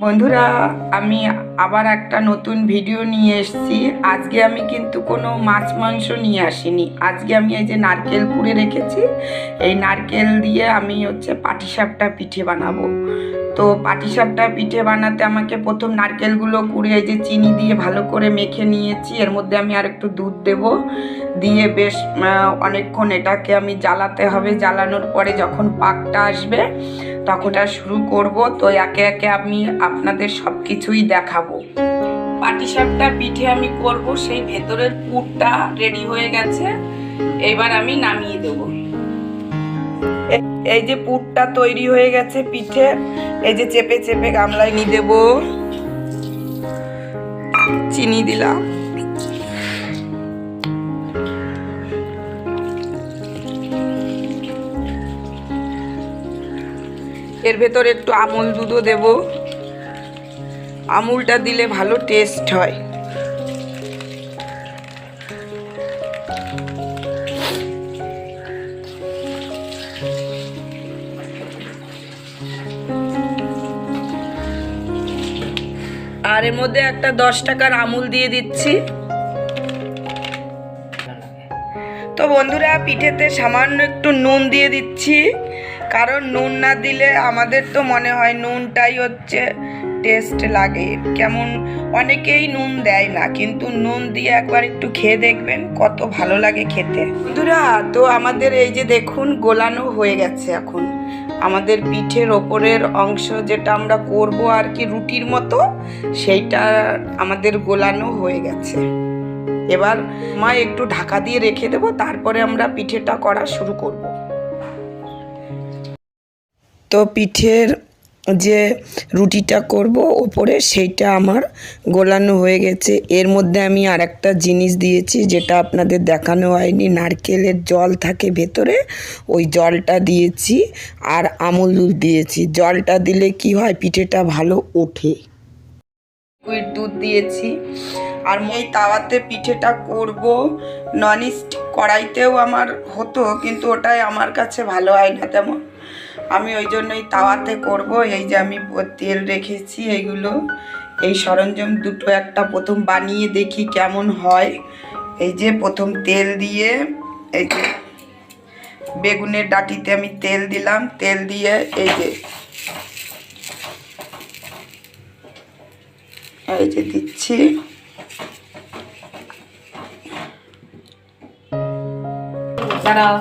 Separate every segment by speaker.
Speaker 1: বন্ধুরা, আমি আবার একটা নতুন ভিডিও নিয়ে এসেছি। আজকে আমি কিন্তু কোনো মাছ মাংস নিয়ে আসিনি। আজকে আমি এই যে নারকেল কুড়ে রেখেছি, এই নারকেল দিয়ে আমি পাটিসাপটা পিঠে বানাবো। তো পাটিসাপটা পিঠে বানাতে আমাকে প্রথম নারকেলগুলো কুড়ে এই যে চিনি দিয়ে ভালো করে মেখে নিয়েছি। এর মধ্যে আমি আর একটু দুধ দেব, দিয়ে বেশ অনেকক্ষণ এটাকে আমি জ্বালাতে হবে। জ্বালানোর পরে যখন পাকটা আসবে তখন শুরু করব। তো একে একে আমি আপনাদের সব কিছুই দেখাবো। পাটিসাপটা পিঠে আমি করব, সেই ভেতরের পুরটা রেডি হয়ে গেছে, এবার আমি নামিয়ে দেব। এই যে পুরটা তৈরি হয়ে গেছে পিঠে, এই যে চেপে চেপে গামলায় নিয়ে দেব। চিনি দিলাম, এর ভেতরে একটু আমুল দুধও দেব। আমুলটা দিলে ভালো টেস্ট হয়। আর এর মধ্যে একটা 10 টাকার আমুল দিয়ে দিচ্ছি। তো বন্ধুরা, পিঠেতে সামান্য একটু নুন দিয়ে দিচ্ছি, কারণ নুন না দিলে আমাদের তো মনে হয় নুনটাই টেস্ট লাগে কেমন। অনেকেই নুন দেয় না, কিন্তু নুন দিয়ে একবার একটু খেয়ে দেখবেন কত ভালো লাগে খেতে। বন্ধুরা, তো আমাদের এই যে দেখুন গোলানো হয়ে গেছে। এখন আমাদের পিঠের ওপরের অংশ যেটা আমরা করব আর কি রুটির মতো, সেইটা আমাদের গোলানো হয়ে গেছে। এবার একটু ঢাকা দিয়ে রেখে দেবো, তারপরে আমরা পিঠেটা করা শুরু করব। তো পিঠের যে রুটিটা করব ওপরে, সেইটা আমার গোলানো হয়ে গেছে। এর মধ্যে আমি আর একটা জিনিস দিয়েছি, যেটা আপনাদের দেখানো হয়নি। নারকেলের জল থাকে ভেতরে, ওই জলটা দিয়েছি, আর আমুল দুধ দিয়েছি। জলটা দিলে কি হয়, পিঠেটা ভালো ওঠে। দুধ দিয়েছি। আর এই তাওয়াতে পিঠেটা করব। ননস্টিক কড়াইতেও আমার হতো, কিন্তু ওটাই আমার কাছে ভালো হয় না তেমন। আমি ওই জন্যই তাওয়াতে করব। এই যে আমি তেল রেখেছি, এইগুলো এই সরঞ্জাম দুটো একটা প্রথম বানিয়ে দেখি কেমন হয়। এই যে প্রথম তেল দিয়ে, এই যে বেগুনের ডাঁটিতে আমি তেল দিলাম। তেল দিয়ে এই যে দিচ্ছি। দাঁড়াও,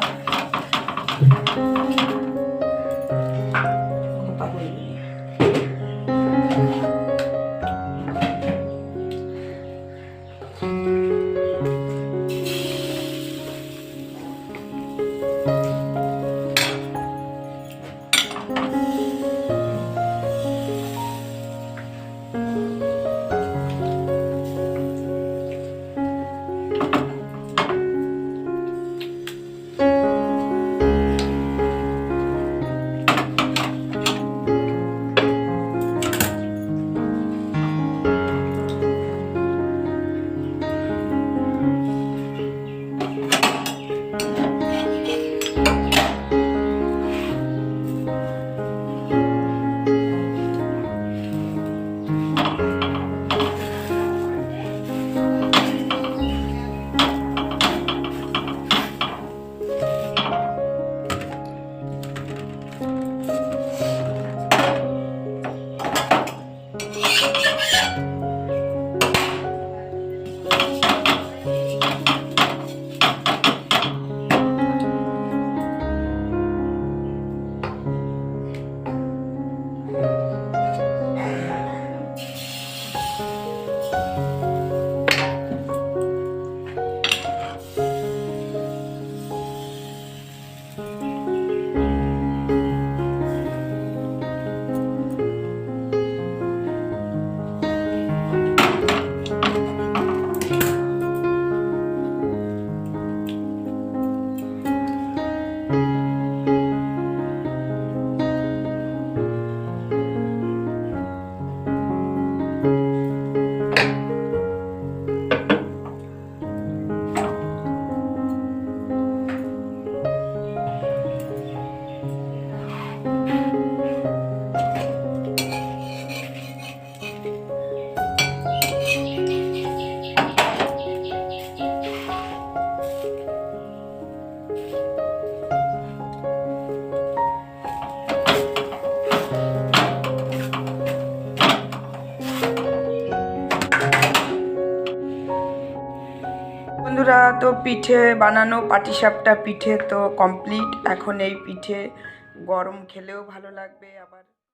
Speaker 1: তো পিঠে বানানো, পাটিসাপটা পিঠে তো কমপ্লিট। এখন এই পিঠে গরম খেলেও ভালো লাগবে, আবার